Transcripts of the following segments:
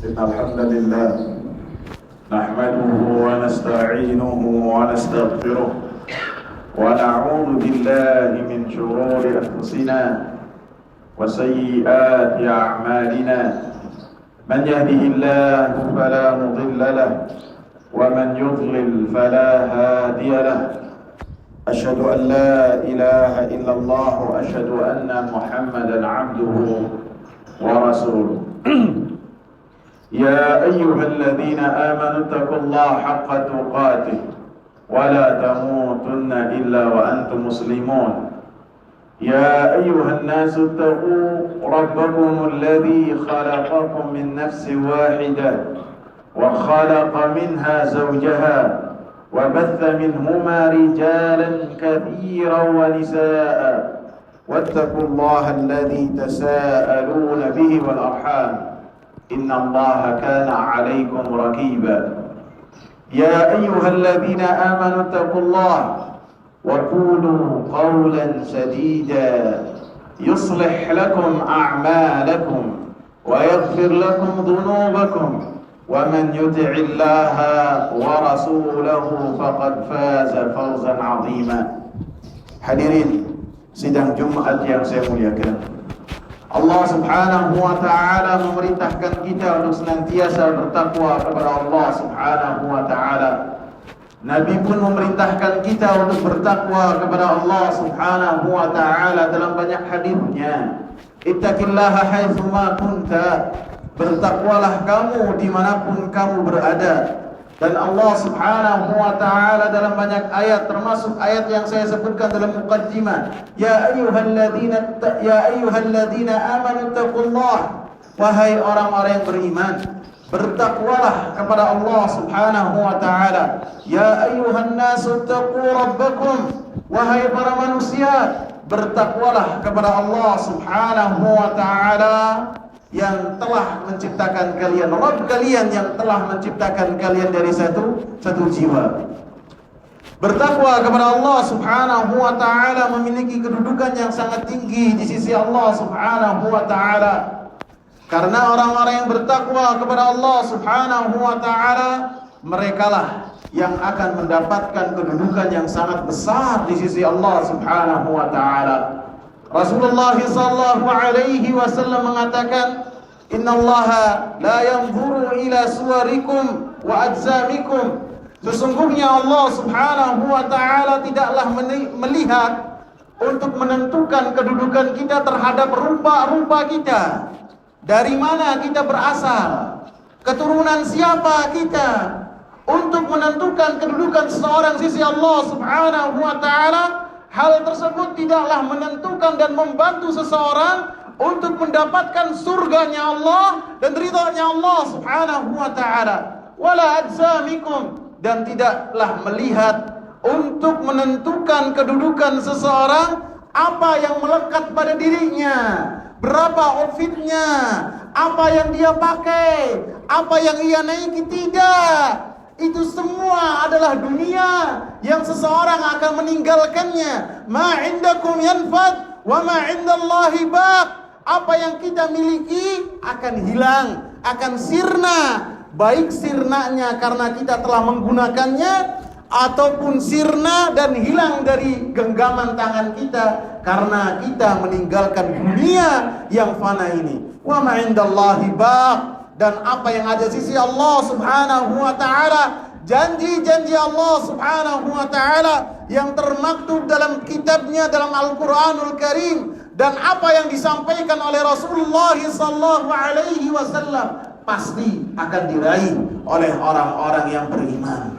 إن الحمد لله نحمده ونستعينه ونستغفره ونعوذ بالله من شرور أنفسنا وسيئات أعمالنا من يهده الله فلا مضل له ومن يضلل فلا هادي له أشهد أن لا إله إلا الله وأشهد أن محمدا عبده ورسوله يا أيها الذين آمنوا اتقوا الله حق تقاته ولا تموتن إلا وأنتم مسلمون يا أيها الناس اتقوا ربكم الذي خلقكم من نفس واحدة وخلق منها زوجها وبث منهما رجالا كثيرا ونساء واتقوا الله الذي تساءلون به والأرحام إن الله كان عليكم رقيبا يا أيها الذين آمنوا اتقوا الله وقولوا قولا سديدا يصلح لكم أعمالكم ويغفر لكم ذنوبكم ومن يطع الله ورسوله فقد فاز فوزا عظيما. Hadirin sidang Jumat yang saya muliakan, Allah Subhanahu wa ta'ala memerintahkan kita untuk senantiasa bertakwa kepada Allah Subhanahu wa ta'ala. Nabi pun memerintahkan kita untuk bertakwa kepada Allah Subhanahu wa ta'ala dalam banyak hadisnya. Ittaqillaha haitsu ma kunta, bertakwalah kamu dimanapun kamu berada. Dan Allah Subhanahu wa ta'ala dalam banyak ayat, termasuk ayat yang saya sebutkan dalam muqaddimah, ya ayyuhalladzina amanu taqullah, wahai orang-orang yang beriman, bertakwalah kepada Allah Subhanahu wa ta'ala. Ya ayyuhan nasu taqu rabbakum, wahai para manusia, bertakwalah kepada Allah Subhanahu wa ta'ala yang telah menciptakan kalian, Rabb kalian yang telah menciptakan kalian dari satu jiwa. Bertakwa kepada Allah Subhanahu wa ta'ala memiliki kedudukan yang sangat tinggi di sisi Allah Subhanahu wa ta'ala. Karena orang-orang yang bertakwa kepada Allah Subhanahu wa ta'ala, merekalah yang akan mendapatkan kedudukan yang sangat besar di sisi Allah Subhanahu wa ta'ala. Rasulullah sallallahu alaihi wasallam mengatakan, "Innallaha la yanzuru ila suwarikum wa ajsamikum." Sesungguhnya Allah Subhanahu wa ta'ala tidaklah melihat untuk menentukan kedudukan kita terhadap rupa-rupa kita. Dari mana kita berasal? Keturunan siapa kita? Untuk menentukan kedudukan seseorang sisi Allah Subhanahu wa ta'ala, hal tersebut tidaklah menentukan dan membantu seseorang untuk mendapatkan surganya Allah dan ridhanya Allah Subhanahu wa ta'ala. Wala ajsamikum, dan tidaklah melihat untuk menentukan kedudukan seseorang apa yang melekat pada dirinya, berapa outfitnya, apa yang dia pakai, apa yang ia naiki, tidak. Itu semua adalah dunia yang seseorang akan meninggalkannya. Ma indakum yanfad wa ma indallahi baq. Apa yang kita miliki akan hilang, akan sirna. Baik sirnanya karena kita telah menggunakannya, ataupun sirna dan hilang dari genggaman tangan kita karena kita meninggalkan dunia yang fana ini. Wa ma indallahi baq. Dan apa yang ada di sisi Allah Subhanahu wa ta'ala, janji-janji Allah Subhanahu wa ta'ala yang termaktub dalam kitabnya, dalam Al-Quranul Karim, dan apa yang disampaikan oleh Rasulullah sallallahu alaihi wasallam pasti akan diraih oleh orang-orang yang beriman.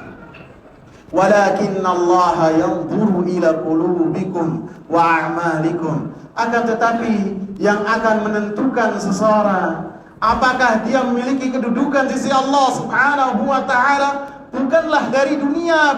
Walakinnallaha yanzuru ila qulubikum wa a'malikum. Akan tetapi yang akan menentukan seseorang apakah dia memiliki kedudukan di sisi Allah Subhanahu wa ta'ala, bukanlah dari dunia,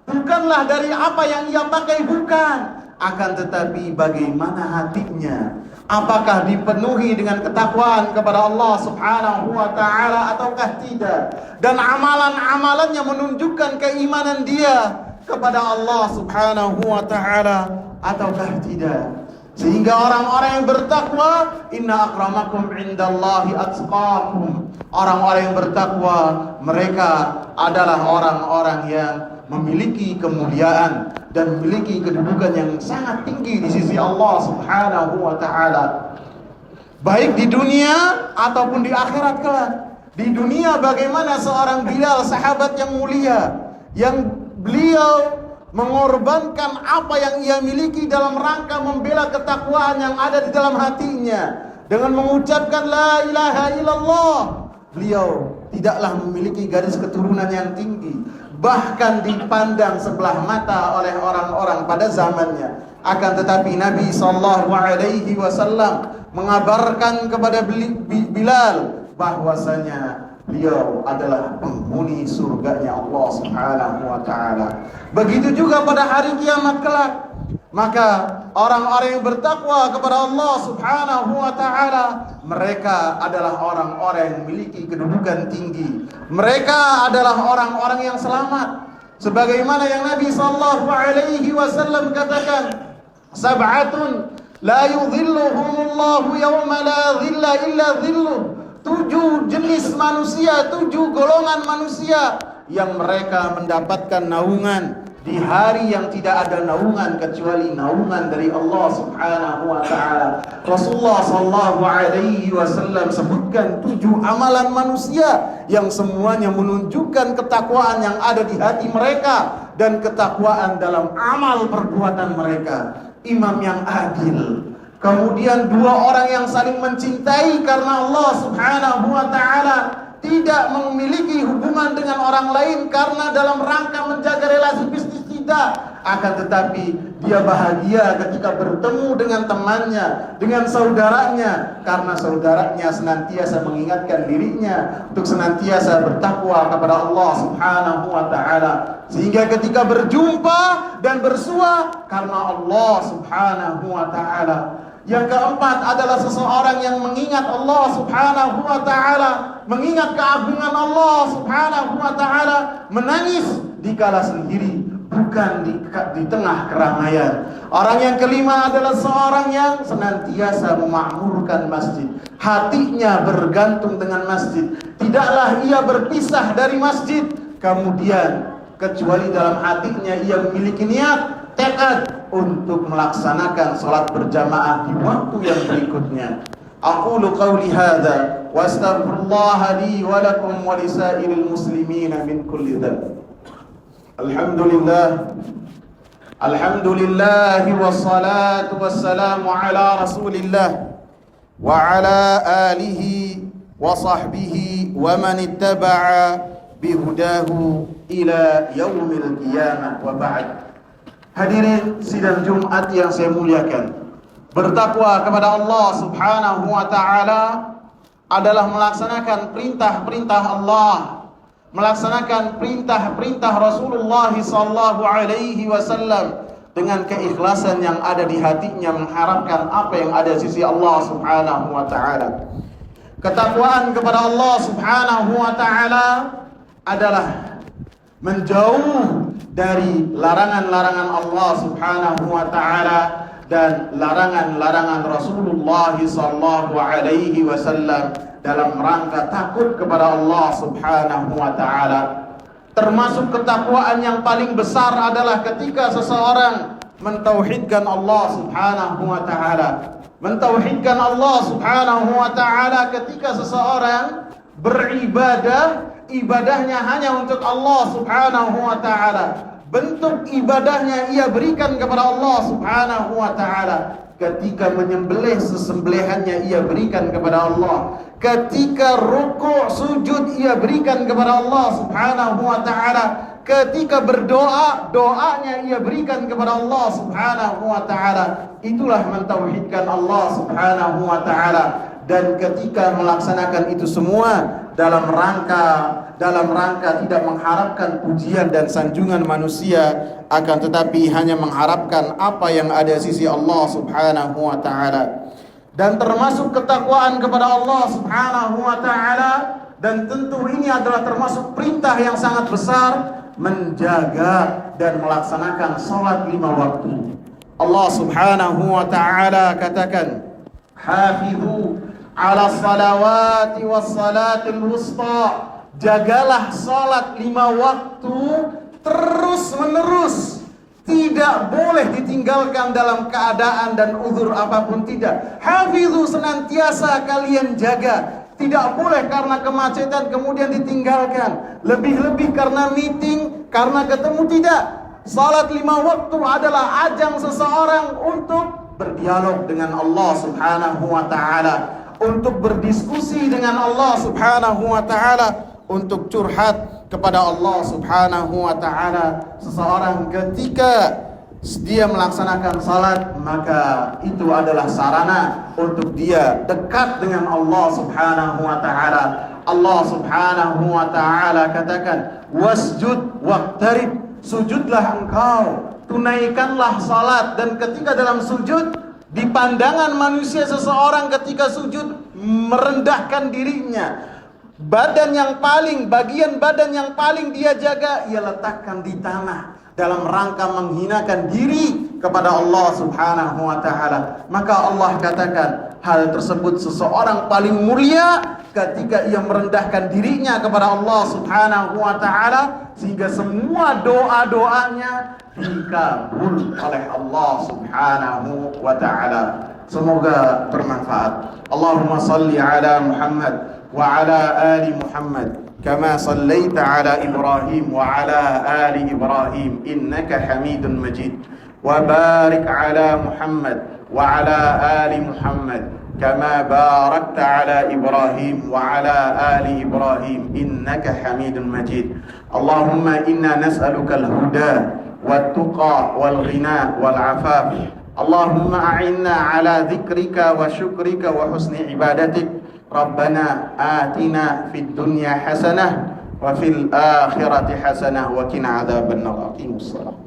bukanlah dari apa yang ia pakai, bukan. Akan tetapi bagaimana hatinya, apakah dipenuhi dengan ketakwaan kepada Allah Subhanahu wa ta'ala ataukah tidak. Dan amalan-amalannya menunjukkan keimanan dia kepada Allah Subhanahu wa ta'ala ataukah tidak. Sehingga orang-orang yang bertakwa, inna akramakum indallahi atqakum, Orang-orang yang bertakwa, mereka adalah orang-orang yang memiliki kemuliaan dan memiliki kedudukan yang sangat tinggi di sisi Allah Subhanahu wa taala. Baik di dunia ataupun di akhirat kelak. Di dunia bagaimana seorang Bilal, sahabat yang mulia, yang beliau mengorbankan apa yang ia miliki dalam rangka membela ketakwaan yang ada di dalam hatinya dengan mengucapkan la ilaha illallah. Beliau tidaklah memiliki garis keturunan yang tinggi, bahkan dipandang sebelah mata oleh orang-orang pada zamannya. Akan tetapi Nabi SAW mengabarkan kepada Bilal bahwasanya beliau adalah penghuni surganya Allah Subhanahu wa taala. Begitu juga pada hari kiamat kelak. Maka orang-orang yang bertakwa kepada Allah Subhanahu wa taala, mereka adalah orang-orang yang memiliki kedudukan tinggi. Mereka adalah orang-orang yang selamat. Sebagaimana yang Nabi sallallahu alaihi wasallam katakan, sab'atun la yudhilluhumullahu yawma la dhilla illa dhilluh. 7 jenis manusia, 7 golongan manusia yang mereka mendapatkan naungan di hari yang tidak ada naungan kecuali naungan dari Allah Subhanahu wa taala. Rasulullah sallallahu alaihi wasallam sebutkan 7 amalan manusia yang semuanya menunjukkan ketakwaan yang ada di hati mereka dan ketakwaan dalam amal perbuatan mereka. Imam yang adil, kemudian 2 orang yang saling mencintai karena Allah Subhanahu wa taala, tidak memiliki hubungan dengan orang lain karena dalam rangka menjaga relasi bisnis, tidak, akan tetapi dia bahagia ketika bertemu dengan temannya, dengan saudaranya, karena saudaranya senantiasa mengingatkan dirinya untuk senantiasa bertakwa kepada Allah Subhanahu wa taala, sehingga ketika berjumpa dan bersua karena Allah Subhanahu wa taala. Yang keempat adalah seseorang yang mengingat Allah Subhanahu wa taala, mengingat keagungan Allah Subhanahu wa taala, menangis dikala sendiri, bukan di tengah keramaian. Orang yang kelima adalah seorang yang senantiasa memakmurkan masjid. Hatinya bergantung dengan masjid. Tidaklah ia berpisah dari masjid kemudian kecuali dalam hatinya ia memiliki niat, tekad untuk melaksanakan salat berjamaah di waktu yang berikutnya. Aqulu qawli hadza wa astaghfirullah li wa lakum wa lisairil muslimin min kulli dhanb. Alhamdulillah wassalatu wassalamu ala Rasulillah wa ala alihi wa sahbihi wa man ittaba'a bihudahu ila yaumil qiyamah wa ba'd. Hadirin sidang Jumat yang saya muliakan, bertakwa kepada Allah Subhanahu wa taala adalah melaksanakan perintah-perintah Allah, melaksanakan perintah-perintah Rasulullah sallallahu alaihi wasallam dengan keikhlasan yang ada di hatinya, mengharapkan apa yang ada di sisi Allah Subhanahu wa taala. Ketakwaan kepada Allah Subhanahu wa taala adalah menjauh dari larangan-larangan Allah Subhanahu wa taala dan larangan-larangan Rasulullah sallallahu alaihi wasallam dalam rangka takut kepada Allah Subhanahu wa taala. Termasuk ketakwaan yang paling besar adalah ketika seseorang mentauhidkan Allah Subhanahu wa taala. Mentauhidkan Allah Subhanahu wa taala ketika seseorang beribadah, ibadahnya hanya untuk Allah Subhanahu wa taala. Bentuk ibadahnya ia berikan kepada Allah Subhanahu wa taala. Ketika menyembelih, sesembelihannya ia berikan kepada Allah. Ketika rukuk, sujud ia berikan kepada Allah Subhanahu wa taala. Ketika berdoa, doanya ia berikan kepada Allah Subhanahu wa taala. Itulah mentauhidkan Allah Subhanahu wa taala. Dan ketika melaksanakan itu semua dalam rangka tidak mengharapkan pujian dan sanjungan manusia, akan tetapi hanya mengharapkan apa yang ada di sisi Allah Subhanahu wa taala. Dan termasuk ketakwaan kepada Allah Subhanahu wa taala, dan tentu ini adalah termasuk perintah yang sangat besar, menjaga dan melaksanakan salat 5 waktu. Allah Subhanahu wa taala katakan, hafizu ala salawati was salatil wusta. Jagalah salat 5 waktu terus menerus. Tidak boleh ditinggalkan dalam keadaan dan uzur apapun, tidak. Hafizu, senantiasa kalian jaga. Tidak boleh karena kemacetan kemudian ditinggalkan. Lebih-lebih karena meeting, karena ketemu, tidak. Salat 5 waktu adalah ajang seseorang untuk berdialog dengan Allah Subhanahu wa ta'ala, untuk berdiskusi dengan Allah Subhanahu wa ta'ala, untuk curhat kepada Allah Subhanahu wa ta'ala. Seseorang ketika dia melaksanakan salat, maka itu adalah sarana untuk dia dekat dengan Allah Subhanahu wa ta'ala. Allah Subhanahu wa ta'ala katakan, wasjud waqtarib, sujudlah engkau, tunaikanlah salat. Dan ketika dalam sujud, di pandangan manusia seseorang ketika sujud merendahkan dirinya. Bagian badan yang paling dia jaga, ia letakkan di tanah dalam rangka menghinakan diri kepada Allah Subhanahu wa ta'ala. Maka Allah katakan hal tersebut seseorang paling mulia ketika ia merendahkan dirinya kepada Allah Subhanahu wa ta'ala, sehingga semua doa-doanya dikabul oleh Allah Subhanahu wa ta'ala. Semoga bermanfaat. Allahumma salli ala Muhammad wa ala ali Muhammad kama sallaita ala Ibrahim wa ala ali Ibrahim innaka Hamidun Majid. Wa barik ala Muhammad wa ala ali Muhammad kama barakta ala Ibrahim wa ala ali Ibrahim innaka Hamidun Majid. Allahumma inna nas'aluka al-huda wat-tuqa wal-ghina wal-'afaf. Allahumma a'inna ala dzikrika wa syukrika wa husni ibadatik. Rabbana atina fid dunya hasanah wa fil akhirati hasanah wa qina adzabannar. Aqimussalah.